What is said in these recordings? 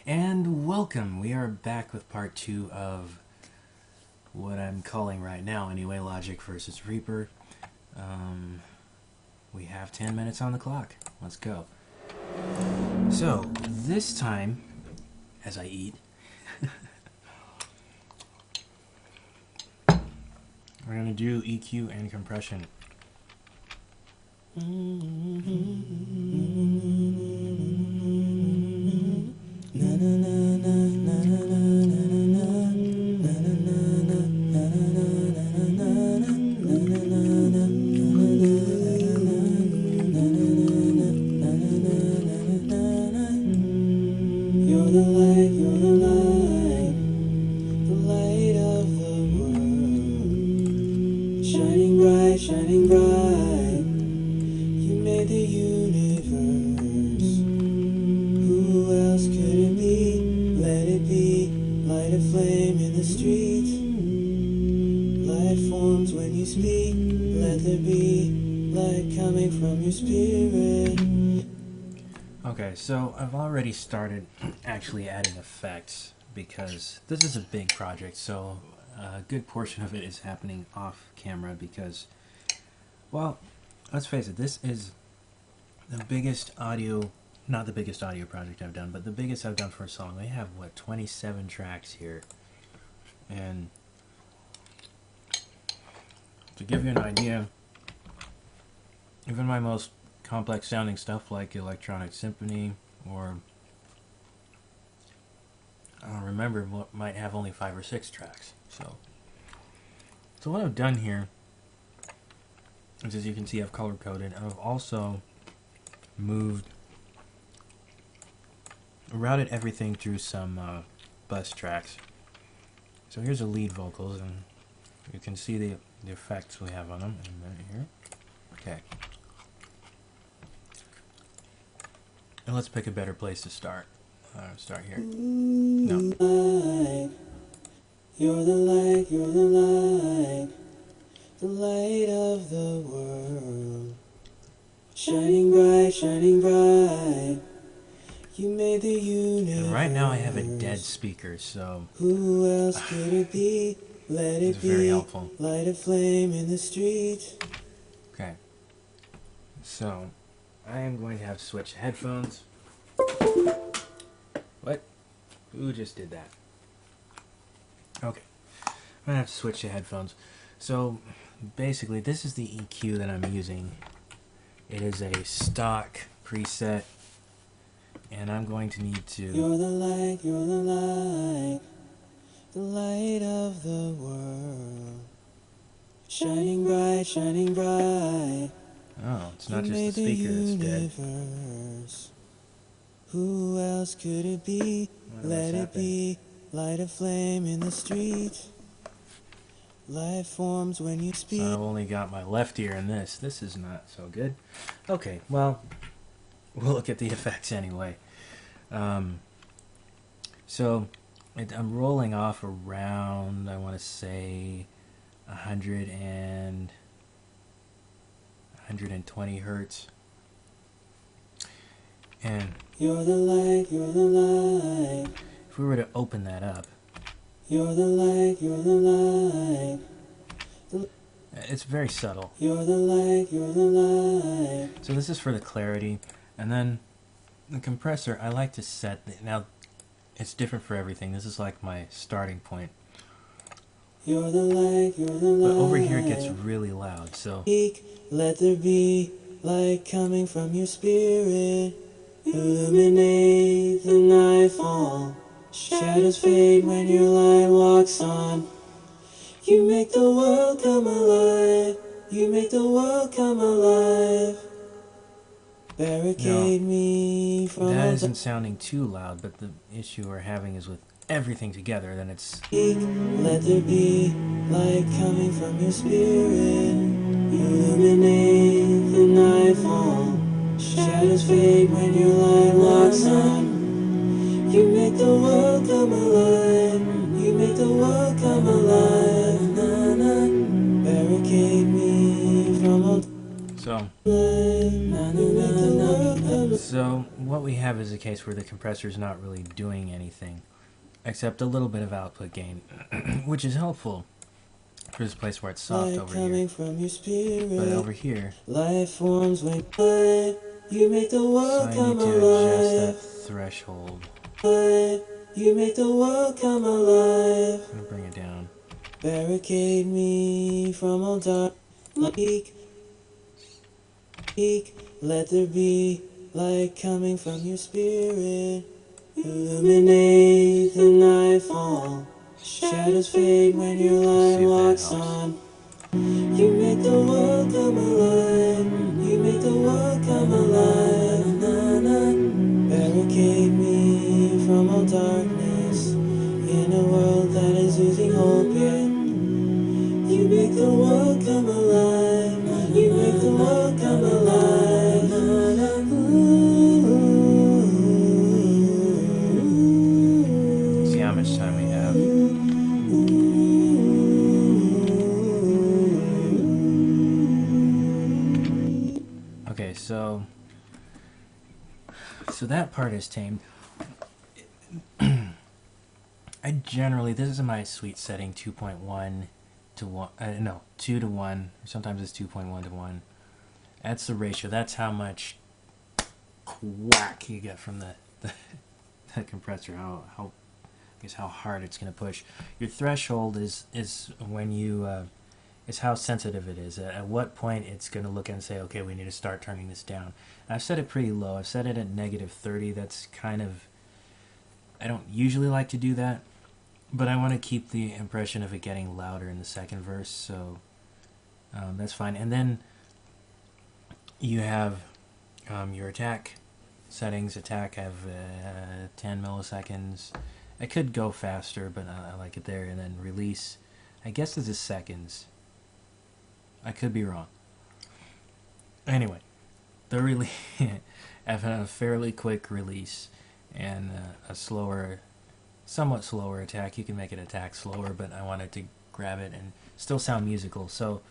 And welcome! We are back with part 2 of what I'm calling right now, anyway, Logic versus Reaper. We have 10 minutes on the clock. Let's go. So, this time, as I eat, we're going to do EQ and compression. Shining bright, you made the universe. Who else could it be? Let it be, light a flame in the street. Light forms when you speak, let there be light coming from your spirit. Okay, so I've already started actually adding effects because this is a big project, so a good portion of it is happening off camera because, well, let's face it, this is the biggest audio, not the biggest audio project I've done, but the biggest I've done for a song. We have, what, 27 tracks here, and to give you an idea, even my most complex sounding stuff like Electronic Symphony or I don't remember what might have only 5 or 6 tracks. So what I've done here is, as you can see, I've color coded. I've also routed everything through some bus tracks. So here's the lead vocals, and you can see the effects we have on them. And here, okay. And let's pick a better place to start. Start here. No. You're the light of the world. Shining bright, you made the universe. And right now I have a dead speaker, so who else could it be? Let it be, very helpful. Light a flame in the street. Okay. So I am going to have to switch headphones. What? Who just did that? Okay. I'm going to have to switch to headphones. So, basically, this is the EQ that I'm using. It is a stock preset, and I'm going to need to... You're the light of the world. Shining bright. Oh, it's not just the speaker that's dead. Who else could it be? Let it be, light a flame in the street. Life forms when you speak. So I've only got my left ear in this. This is not so good. Okay, well, we'll look at the effects anyway. So I'm rolling off around, I want to say, 120 hertz. And you're the light. If we were to open that up, you're the light. It's very subtle. You're the light. So this is for the clarity, and then the compressor, I like to set now. It's different for everything. This is like my starting point. You're the light. But over here it gets really loud. So let there be light coming from your spirit. Illuminate the nightfall. Shadows fade when your light walks on. You make the world come alive. Barricade me from... That isn't sounding too loud, but the issue we're having is with everything together, then it's... Let there be light coming from your spirit. Illuminate the nightfall. Shadows fade when your light walks on. You make the world come alive. Barricade me from all... So what we have is a case where the compressor is not really doing anything except a little bit of output gain, which is helpful for this place where it's soft over here. From your spirit, but over here, life forms when you make the world so I need to adjust that threshold. You make the world come alive. I'm gonna bring it down. Barricade me from all dark. Let there be light coming from your spirit. Illuminate the nightfall. Shadows fade when your light walks on. You make the world come alive. You make the world come alive. Barricade me from all darkness. In a world that is losing hope yet. You make the world come alive. You make the world come alive. See how much time we have. Okay, so that part is tamed. I generally, this is my sweet setting, 2.1 to 1, no, 2 to 1, sometimes it's 2.1 to 1. That's the ratio. That's how much whack you get from the compressor, I guess how hard it's going to push. Your threshold is when you, is how sensitive it is. At what point it's going to look and say, okay, we need to start turning this down. And I've set it pretty low. I've set it at -30. That's kind of, I don't usually like to do that, but I want to keep the impression of it getting louder in the second verse, so that's fine. And then you have your attack settings. Attack, I have 10 milliseconds. I could go faster, but I like it there. And then release, I guess this is seconds. I could be wrong. Anyway, the I have a fairly quick release and a slower, somewhat slower attack. You can make it attack slower, but I wanted to grab it and still sound musical. So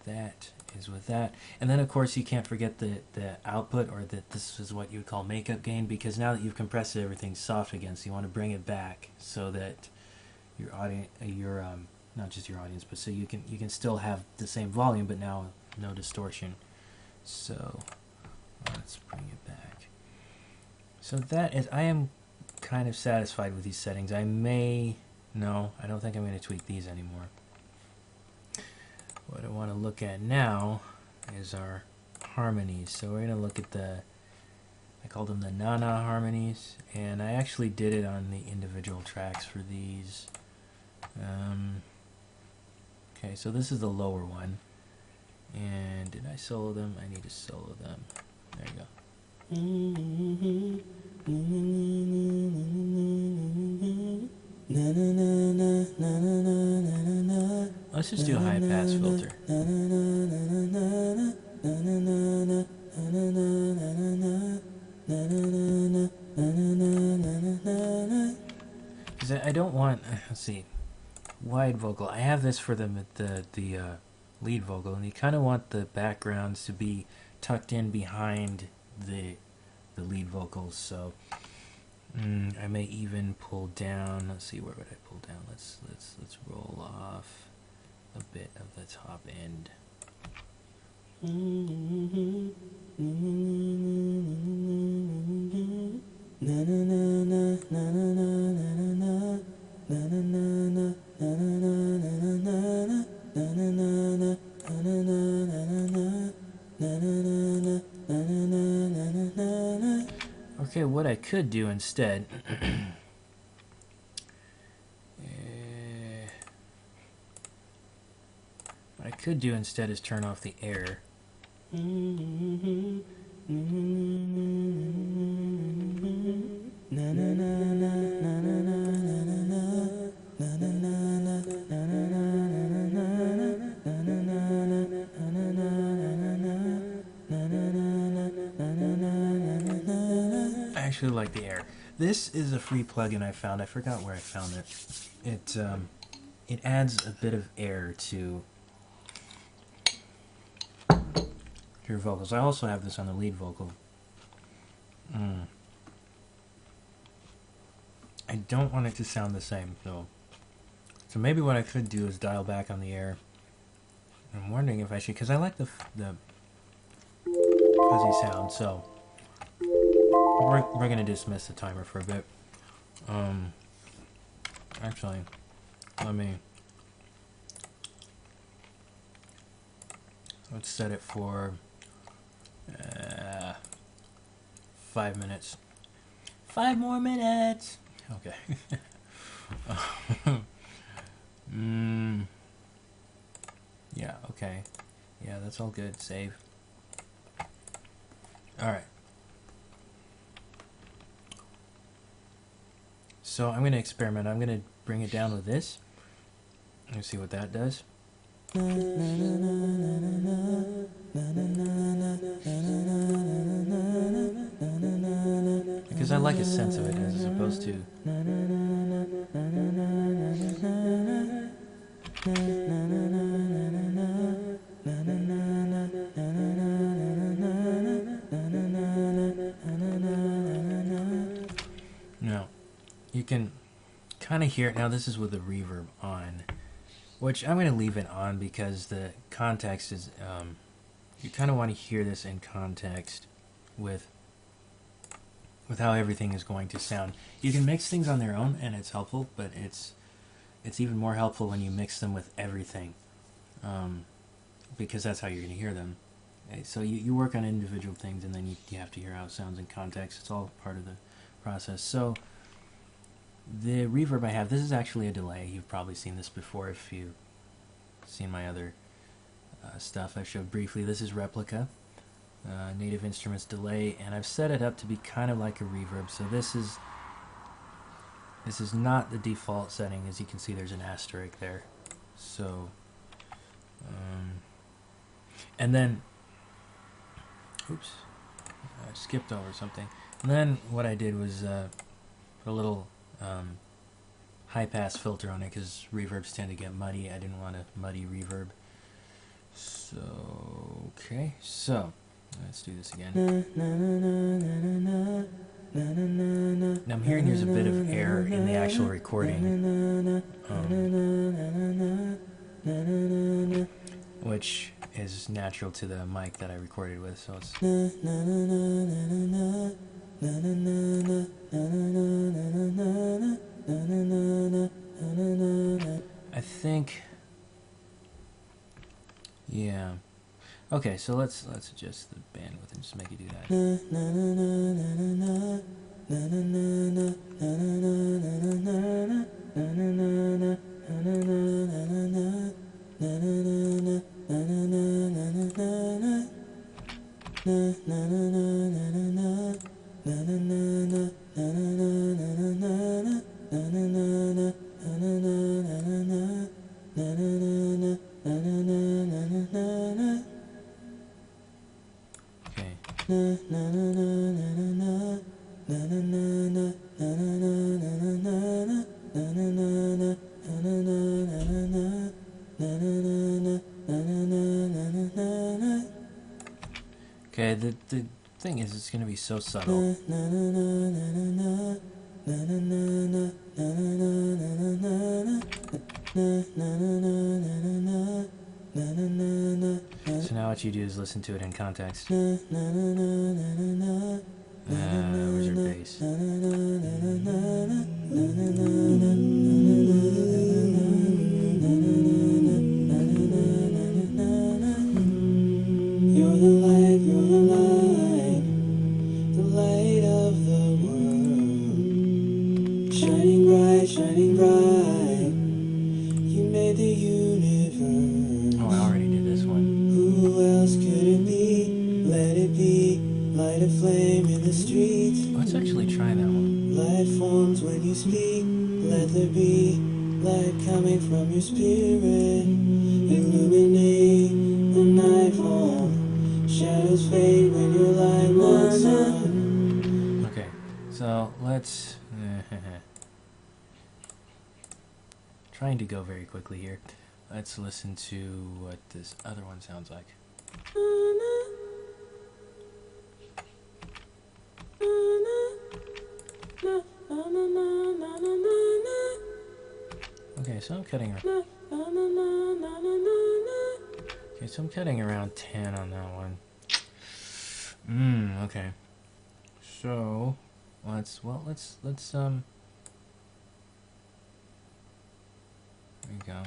that is with that. And then of course you can't forget the output, or that this is what you would call makeup gain, because now that you've compressed it, everything's soft again. So you want to bring it back so that your audience, not just your audience, but so you can still have the same volume, but now no distortion. So let's bring it back. So that is, I am kind of satisfied with these settings. I don't think I'm going to tweak these anymore. What I want to look at now is our harmonies. So we're going to look at I called them the na-na harmonies, and I actually did it on the individual tracks for these. Okay, so this is the lower one. And did I solo them? I need to solo them. There you go. Let's just do a high pass filter. Because I don't want, let's see, wide vocal. I have this for the lead vocal, and you kind of want the backgrounds to be tucked in behind the lead vocals. So I may even pull down. Let's see, where would I pull down? Let's roll off a bit of the top end. Okay, what I could do instead is turn off the air. I actually like the air. This is a free plugin I found. I forgot where I found it. It adds a bit of air to your vocals. I also have this on the lead vocal. I don't want it to sound the same, though. So maybe what I could do is dial back on the air. I'm wondering if I should, because I like the fuzzy sound, so we're going to dismiss the timer for a bit. Actually, let's set it for 5 minutes. 5 more minutes! Okay. Yeah, okay. Yeah, that's all good. Save. Alright. So I'm going to experiment. I'm going to bring it down with this. Let's see what that does. Because I like a sense of it as opposed to... Now, you can kind of hear it. Now, this is with the reverb on, which I'm going to leave it on because the context is, you kind of want to hear this in context with how everything is going to sound. You can mix things on their own, and it's helpful, but it's even more helpful when you mix them with everything, because that's how you're going to hear them. Okay, so you work on individual things, and then you have to hear how it sounds in context. It's all part of the process. So the reverb I have, this is actually a delay. You've probably seen this before if you've seen my other stuff I showed briefly. This is Replica, Native Instruments delay, and I've set it up to be kind of like a reverb. So this is not the default setting. As you can see, there's an asterisk there. So and then oops, I skipped over something. And then what I did was put a little high-pass filter on it because reverbs tend to get muddy. I didn't want a muddy reverb. So, okay, so let's do this again. Now I'm hearing there's a bit of error in the actual recording, which is natural to the mic that I recorded with, so it's... I think... Yeah. Okay, so let's adjust the bandwidth and just make it do that. Okay, the thing is, it's going to be so subtle. So now what you do is listen to it in context. Where's your bass? You're the light, the light of the world. Shining bright, you made the universe. Oh, I already did this one. Who else could it be? Let it be, light a flame in the streets. Let's actually try that one. Light forms when you speak, let there be light coming from your spirit. Illuminate the nightfall. Shadows fade when your light looks on. Okay, so let's... trying to go very quickly here. Let's listen to what this other one sounds like. Okay, so I'm cutting. Okay, so I'm cutting around 10 on that one. Okay. So let's there we go.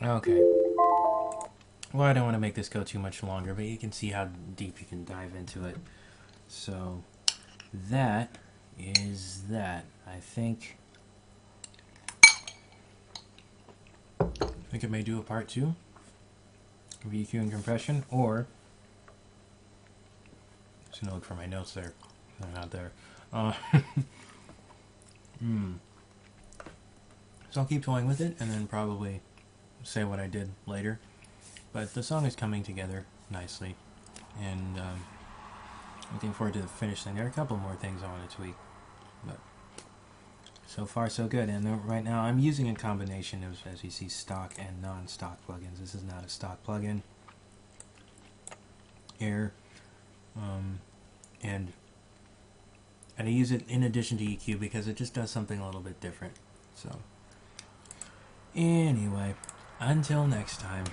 Okay. Well, I don't want to make this go too much longer, but you can see how deep you can dive into it. So that is that. I think it may do a part 2 of EQ and compression, or just gonna look for my notes there. They're not there. So I'll keep toying with it and then probably say what I did later. But the song is coming together nicely, and looking forward to the finish thing. There are a couple more things I want to tweak, but so far so good. And right now I'm using a combination of, as you see, stock and non-stock plugins. This is not a stock plugin. Air, and I use it in addition to EQ because it just does something a little bit different. So anyway, until next time.